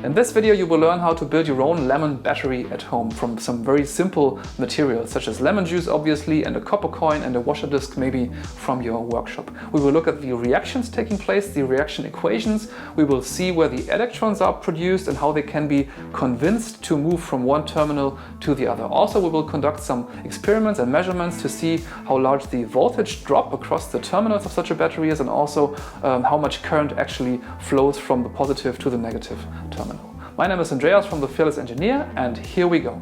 In this video you will learn how to build your own lemon battery at home from some very simple materials such as lemon juice obviously, and a copper coin and a washer disk maybe from your workshop. We will look at the reactions taking place, the reaction equations. We will see where the electrons are produced and how they can be convinced to move from one terminal to the other. Also we will conduct some experiments and measurements to see how large the voltage drop across the terminals of such a battery is, and also how much current actually flows from the positive to the negative terminal. My name is Andreas from The Fearless Engineer, and here we go.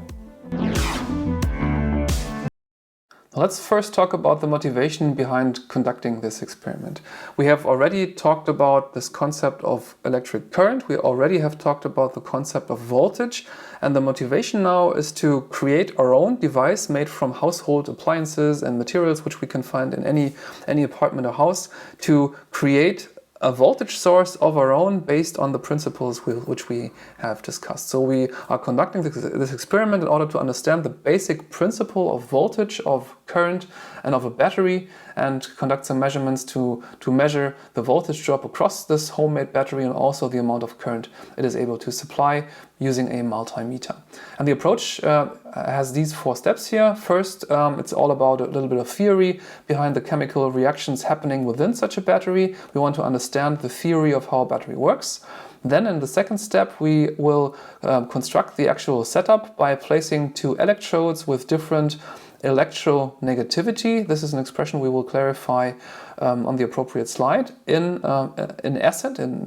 Let's first talk about the motivation behind conducting this experiment. We have already talked about this concept of electric current. We already have talked about the concept of voltage. And the motivation now is to create our own device made from household appliances and materials which we can find in any apartment or house, to create a voltage source of our own based on the principles which we have discussed. So we are conducting this experiment in order to understand the basic principle of voltage, of current and of a battery, and conduct some measurements to measure the voltage drop across this homemade battery and also the amount of current it is able to supply using a multimeter. And the approach has these 4 steps here. First, it's all about a little bit of theory behind the chemical reactions happening within such a battery. We want to understand the theory of how a battery works. Then in the second step we will construct the actual setup by placing 2 electrodes with different electronegativity. This is an expression we will clarify on the appropriate slide in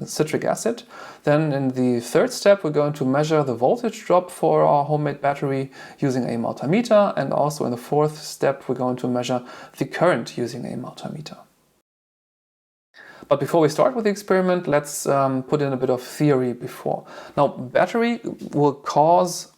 citric acid. Then in the third step we're going to measure the voltage drop for our homemade battery using a multimeter, and also in the fourth step we're going to measure the current using a multimeter. But before we start with the experiment, let's put in a bit of theory before. Now, battery will cause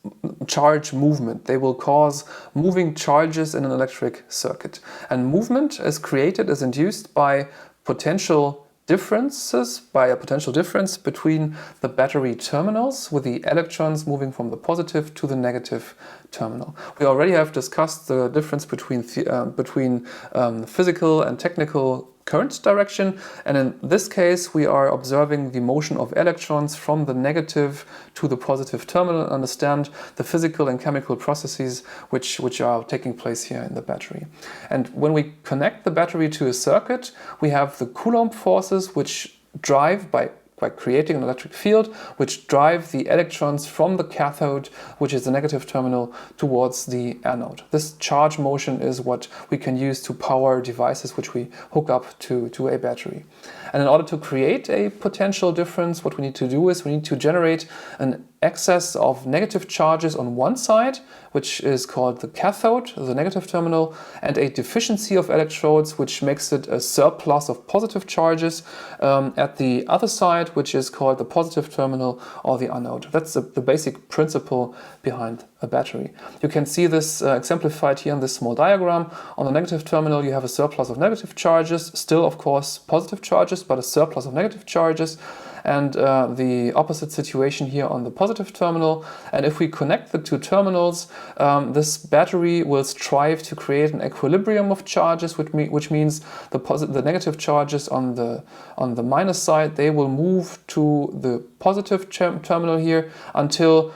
charge movement. They will cause moving charges in an electric circuit. And movement is induced by potential differences, by a potential difference between the battery terminals, with the electrons moving from the positive to the negative terminal. We already have discussed the difference between physical and technical current direction, and in this case we are observing the motion of electrons from the negative to the positive terminal and understand the physical and chemical processes which are taking place here in the battery. And when we connect the battery to a circuit, we have the Coulomb forces which drive by creating an electric field, which drive the electrons from the cathode, which is the negative terminal, towards the anode. This charge motion is what we can use to power devices which we hook up to a battery. And in order to create a potential difference, what we need to do is we need to generate an excess of negative charges on one side, which is called the cathode, the negative terminal, and a deficiency of electrodes, which makes it a surplus of positive charges at the other side, which is called the positive terminal or the anode. That's the basic principle behind a battery. You can see this exemplified here in this small diagram. On the negative terminal you have a surplus of negative charges, still of course positive charges, but a surplus of negative charges. And the opposite situation here on the positive terminal. And if we connect the 2 terminals, this battery will strive to create an equilibrium of charges, which means the negative charges on the minus side, they will move to the positive terminal here until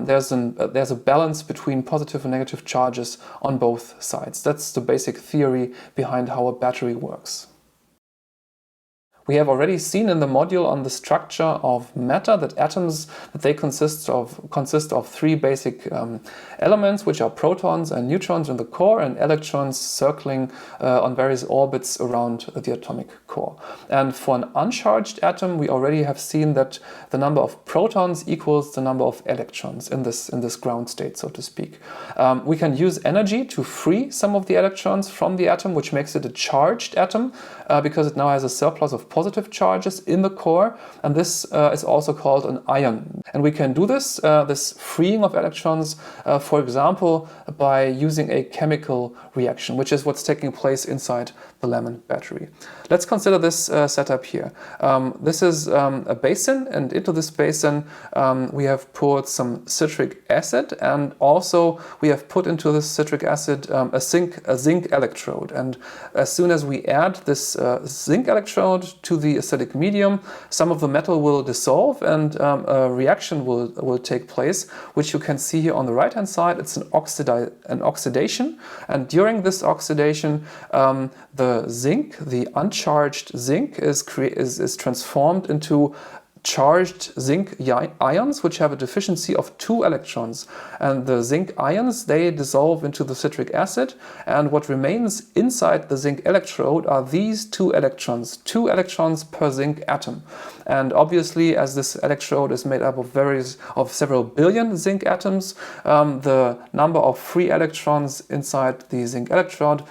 there's a balance between positive and negative charges on both sides. That's the basic theory behind how a battery works. We have already seen in the module on the structure of matter that atoms consist of 3 basic elements, which are protons and neutrons in the core, and electrons circling on various orbits around the atomic core. And for an uncharged atom, we already have seen that the number of protons equals the number of electrons in this ground state, so to speak. We can use energy to free some of the electrons from the atom, which makes it a charged atom because it now has a surplus of positive charges in the core, and this is also called an ion. And we can do this freeing of electrons, for example, by using a chemical reaction, which is what's taking place inside the lemon battery. Let's consider this setup here. This is a basin, and into this basin we have poured some citric acid, and also we have put into this citric acid a zinc electrode. And as soon as we add this zinc electrode to the acidic medium, some of the metal will dissolve and a reaction will take place, which you can see here on the right hand side. It's an oxidation, and during this oxidation the zinc, the uncharged zinc, is transformed into charged zinc ions, which have a deficiency of 2 electrons. And the zinc ions, they dissolve into the citric acid, and what remains inside the zinc electrode are these 2 electrons per zinc atom. And obviously, as this electrode is made up of several billion zinc atoms, the number of free electrons inside the zinc electrode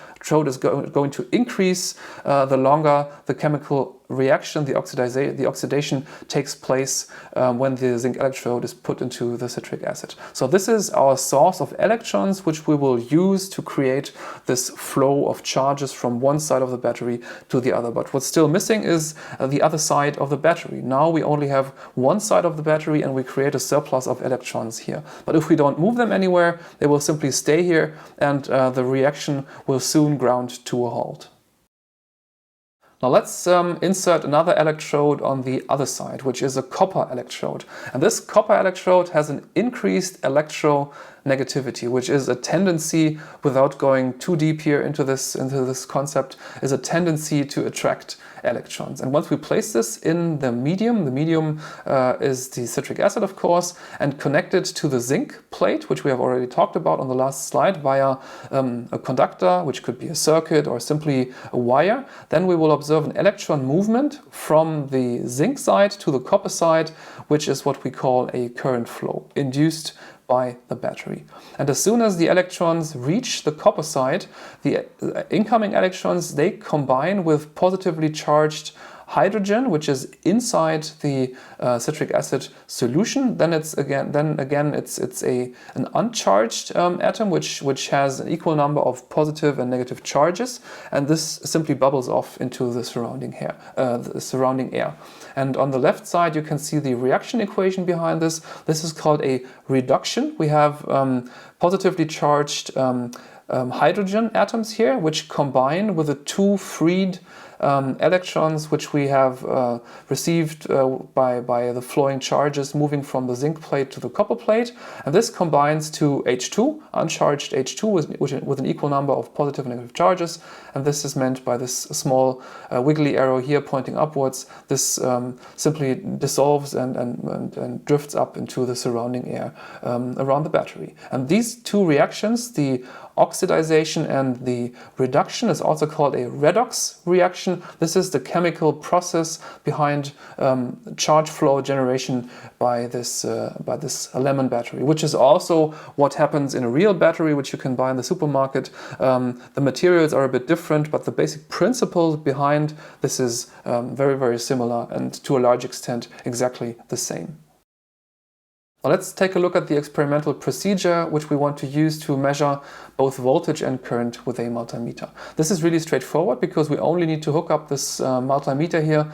is going to increase the longer the chemical reaction, the oxidation takes place when the zinc electrode is put into the citric acid. So this is our source of electrons, which we will use to create this flow of charges from one side of the battery to the other. But what's still missing is the other side of the battery. Now we only have one side of the battery and we create a surplus of electrons here. But if we don't move them anywhere, they will simply stay here, and the reaction will soon ground to a halt. Now let's insert another electrode on the other side, which is a copper electrode. And this copper electrode has an increased electronegativity, which is a tendency, without going too deep here into this concept, is a tendency to attract electrons. And once we place this in the medium is the citric acid, of course, and connected to the zinc plate, which we have already talked about on the last slide, via a conductor, which could be a circuit or simply a wire, then we will observe an electron movement from the zinc side to the copper side, which is what we call a current flow induced by the battery. And as soon as the electrons reach the copper side, the incoming electrons, they combine with positively charged hydrogen, which is inside the citric acid solution. Then it's an uncharged atom which has an equal number of positive and negative charges, and this simply bubbles off into the surrounding air. And on the left side you can see the reaction equation behind this. This is called a reduction. We have positively charged hydrogen atoms here, which combine with the 2 freed electrons which we have received by the flowing charges moving from the zinc plate to the copper plate, and this combines to H2, uncharged H2 with an equal number of positive and negative charges, and this is meant by this small wiggly arrow here pointing upwards. This simply dissolves and drifts up into the surrounding air around the battery. And these 2 reactions, the oxidization and the reduction, is also called a redox reaction. This is the chemical process behind charge flow generation by this lemon battery, which is also what happens in a real battery, which you can buy in the supermarket. The materials are a bit different, but the basic principle behind this is very, very similar, and to a large extent exactly the same. Now let's take a look at the experimental procedure which we want to use to measure both voltage and current with a multimeter. This is really straightforward because we only need to hook up this multimeter here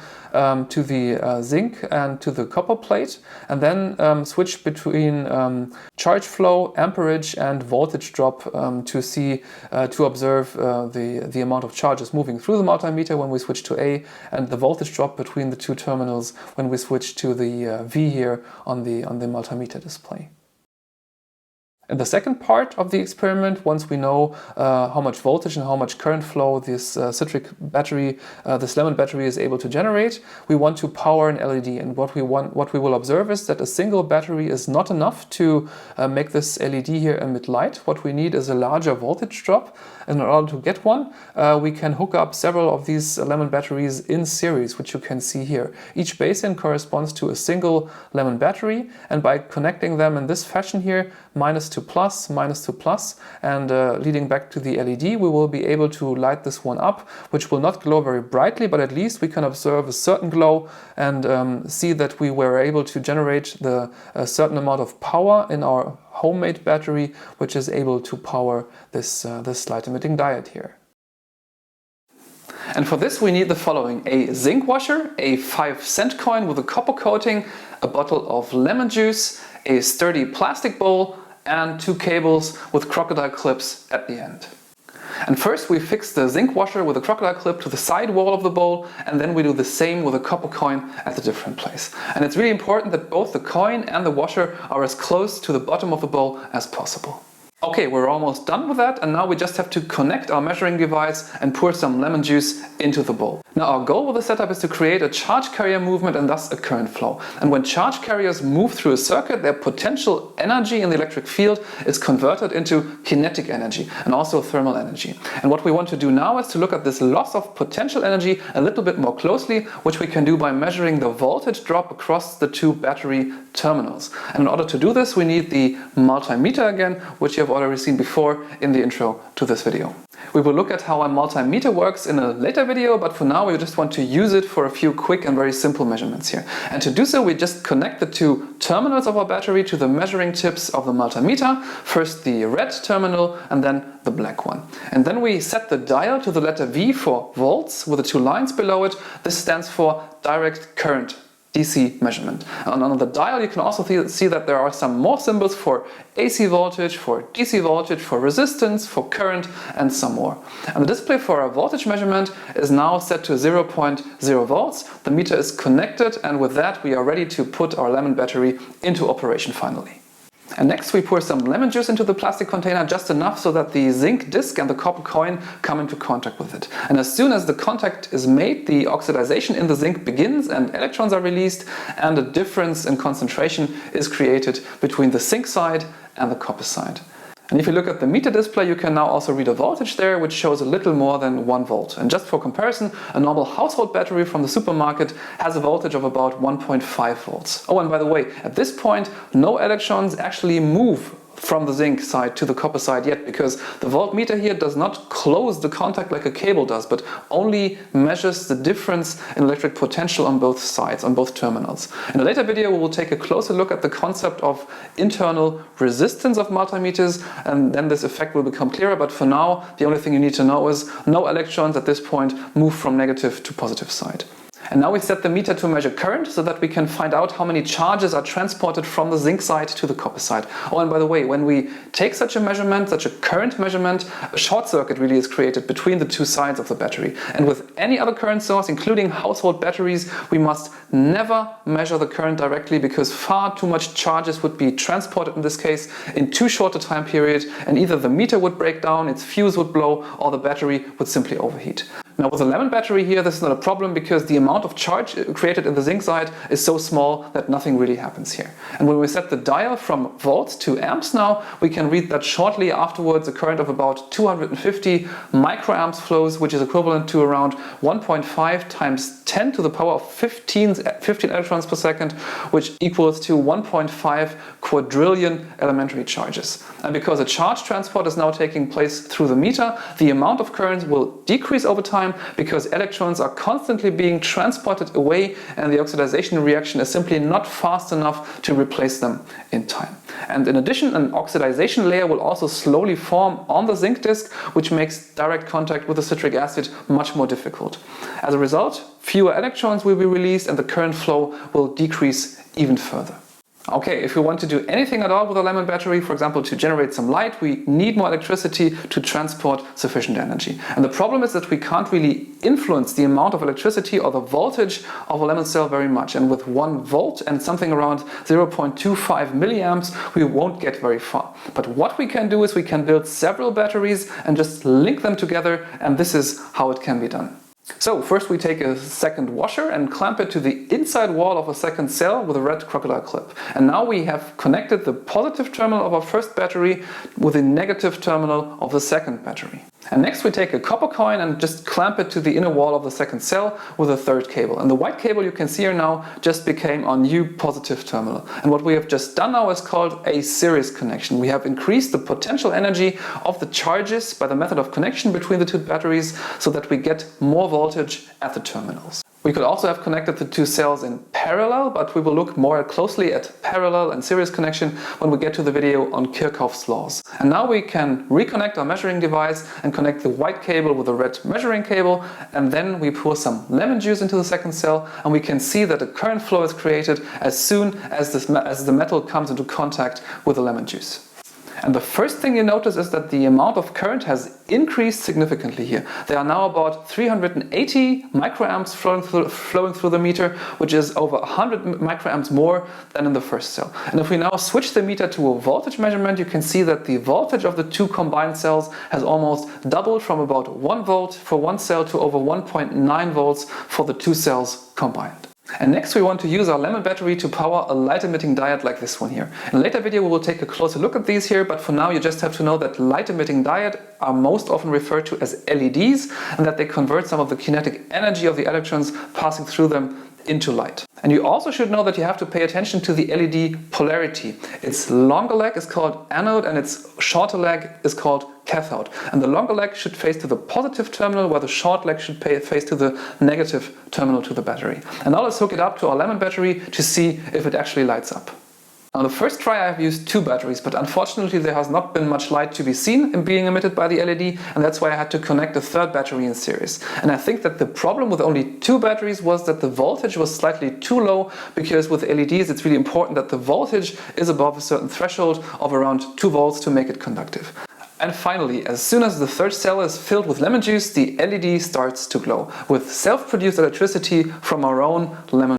to the zinc and to the copper plate, and then switch between charge flow, amperage and voltage drop to observe the amount of charges moving through the multimeter when we switch to A, and the voltage drop between the 2 terminals when we switch to the V here on the multimeter display. In the second part of the experiment, once we know how much voltage and how much current flow this citric battery, this lemon battery is able to generate, we want to power an LED. And what we will observe is that a single battery is not enough to make this LED here emit light. What we need is a larger voltage drop. And in order to get one, we can hook up several of these lemon batteries in series, which you can see here. Each basin corresponds to a single lemon battery, and by connecting them in this fashion here, minus to plus, and leading back to the LED, we will be able to light this one up, which will not glow very brightly, but at least we can observe a certain glow and see that we were able to generate a certain amount of power in our homemade battery, which is able to power this light emitting diode here. And for this we need the following: a zinc washer, a 5-cent coin with a copper coating, a bottle of lemon juice, a sturdy plastic bowl, and 2 cables with crocodile clips at the end. And first we fix the zinc washer with a crocodile clip to the side wall of the bowl, and then we do the same with a copper coin at a different place. And it's really important that both the coin and the washer are as close to the bottom of the bowl as possible. Okay, we're almost done with that, and now we just have to connect our measuring device and pour some lemon juice into the bowl. Now our goal with the setup is to create a charge carrier movement and thus a current flow. And when charge carriers move through a circuit, their potential energy in the electric field is converted into kinetic energy and also thermal energy. And what we want to do now is to look at this loss of potential energy a little bit more closely, which we can do by measuring the voltage drop across the 2 battery terminals. And in order to do this we need the multimeter again, which you have already seen before in the intro to this video. We will look at how a multimeter works in a later video, but for now we just want to use it for a few quick and very simple measurements here. And to do so we just connect the 2 terminals of our battery to the measuring tips of the multimeter, first the red terminal and then the black one. And then we set the dial to the letter V for volts with the 2 lines below it. This stands for direct current, DC measurement. And on the dial you can also see that there are some more symbols for AC voltage, for DC voltage, for resistance, for current, and some more. And the display for our voltage measurement is now set to 0.0 volts. The meter is connected, and with that we are ready to put our lemon battery into operation finally. And next we pour some lemon juice into the plastic container, just enough so that the zinc disc and the copper coin come into contact with it. And as soon as the contact is made, the oxidization in the zinc begins and electrons are released, and a difference in concentration is created between the zinc side and the copper side. And if you look at the meter display, you can now also read a voltage there, which shows a little more than 1 volt. And just for comparison, a normal household battery from the supermarket has a voltage of about 1.5 volts. Oh, and by the way, at this point, no electrons actually move from the zinc side to the copper side yet, because the voltmeter here does not close the contact like a cable does, but only measures the difference in electric potential on both sides, on both terminals. In a later video we will take a closer look at the concept of internal resistance of multimeters, and then this effect will become clearer, but for now the only thing you need to know is no electrons at this point move from negative to positive side. And now we set the meter to measure current so that we can find out how many charges are transported from the zinc side to the copper side. Oh, and by the way, when we take such a measurement, such a current measurement, a short circuit really is created between the 2 sides of the battery. And with any other current source, including household batteries, we must never measure the current directly, because far too much charges would be transported in this case in too short a time period, and either the meter would break down, its fuse would blow, or the battery would simply overheat. Now with the lemon battery here, this is not a problem, because the amount of charge created in the zinc side is so small that nothing really happens here. And when we set the dial from volts to amps now, we can read that shortly afterwards a current of about 250 microamps flows, which is equivalent to around 1.5 times 10 to the power of 15 electrons per second, which equals to 1.5 quadrillion elementary charges. And because a charge transport is now taking place through the meter, the amount of current will decrease over time, because electrons are constantly being transported away and the oxidation reaction is simply not fast enough to replace them in time. And in addition, an oxidation layer will also slowly form on the zinc disc, which makes direct contact with the citric acid much more difficult. As a result, fewer electrons will be released and the current flow will decrease even further. Okay, if we want to do anything at all with a lemon battery, for example to generate some light, we need more electricity to transport sufficient energy. And the problem is that we can't really influence the amount of electricity or the voltage of a lemon cell very much. And with 1 volt and something around 0.25 milliamps, we won't get very far. But what we can do is we can build several batteries and just link them together, and this is how it can be done. So first we take a second washer and clamp it to the inside wall of a second cell with a red crocodile clip. And now we have connected the positive terminal of our first battery with the negative terminal of the second battery. And next we take a copper coin and just clamp it to the inner wall of the second cell with a third cable. And the white cable you can see here now just became our new positive terminal. And what we have just done now is called a series connection. We have increased the potential energy of the charges by the method of connection between the 2 batteries so that we get more voltage at the terminals. We We could also have connected the two cells in parallel, but we will look more closely at parallel and series connection when we get to the video on Kirchhoff's laws. And now we can reconnect our measuring device and connect the white cable with the red measuring cable, and then we pour some lemon juice into the second cell, and we can see that a current flow is created as soon as the metal comes into contact with the lemon juice. And the first thing you notice is that the amount of current has increased significantly here. There are now about 380 microamps flowing through the meter, which is over 100 microamps more than in the first cell. And if we now switch the meter to a voltage measurement, you can see that the voltage of the two combined cells has almost doubled from about 1 volt for one cell to over 1.9 volts for the two cells combined. And next we want to use our lemon battery to power a light emitting diode like this one here. In a later video we will take a closer look at these here, but for now you just have to know that light emitting diodes are most often referred to as LEDs, and that they convert some of the kinetic energy of the electrons passing through them into light. And you also should know that you have to pay attention to the LED polarity. Its longer leg is called anode and its shorter leg is called cathode. And the longer leg should face to the positive terminal, where the short leg should face to the negative terminal to the battery. And now let's hook it up to our lemon battery to see if it actually lights up. On the first try I have used two batteries, but unfortunately there has not been much light to be seen in being emitted by the LED, and that's why I had to connect a third battery in series. And I think that the problem with only two batteries was that the voltage was slightly too low, because with LEDs it's really important that the voltage is above a certain threshold of around 2 volts to make it conductive. And finally, as soon as the third cell is filled with lemon juice, the LED starts to glow with self-produced electricity from our own lemon.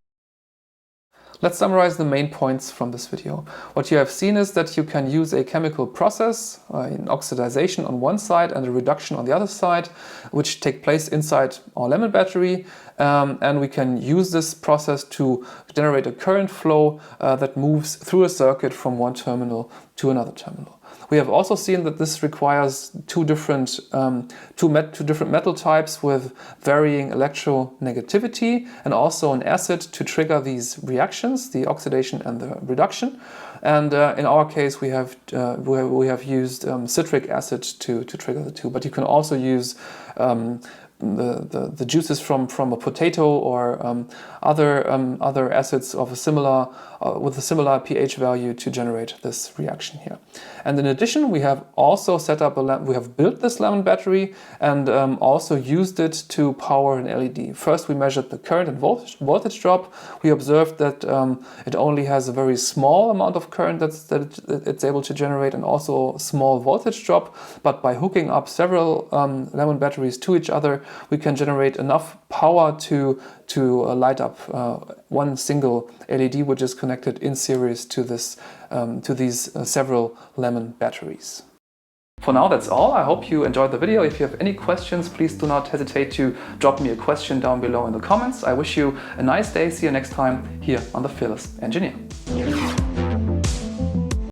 Let's summarize the main points from this video. What you have seen is that you can use a chemical process, an oxidization on one side and a reduction on the other side, which take place inside our lemon battery. And we can use this process to generate a current flow that moves through a circuit from one terminal to another terminal. We have also seen that this requires two different metal types with varying electronegativity, and also an acid to trigger these reactions, the oxidation and the reduction. And in our case, we have used citric acid to trigger the two. But you can also use the juices from a potato or other acids of a similar with a similar pH value to generate this reaction here. And in addition, we have also set up we have built this lemon battery and also used it to power an LED. First, we measured the current and voltage drop. We observed that it only has a very small amount of current that it's able to generate, and also a small voltage drop. But by hooking up several lemon batteries to each other, we can generate enough power to light up one single LED, which is connected in series to these several lemon batteries. For now, that's all. I hope you enjoyed the video. If you have any questions, please do not hesitate to drop me a question down below in the comments. I wish you a nice day. See you next time here on The Fearless Engineer.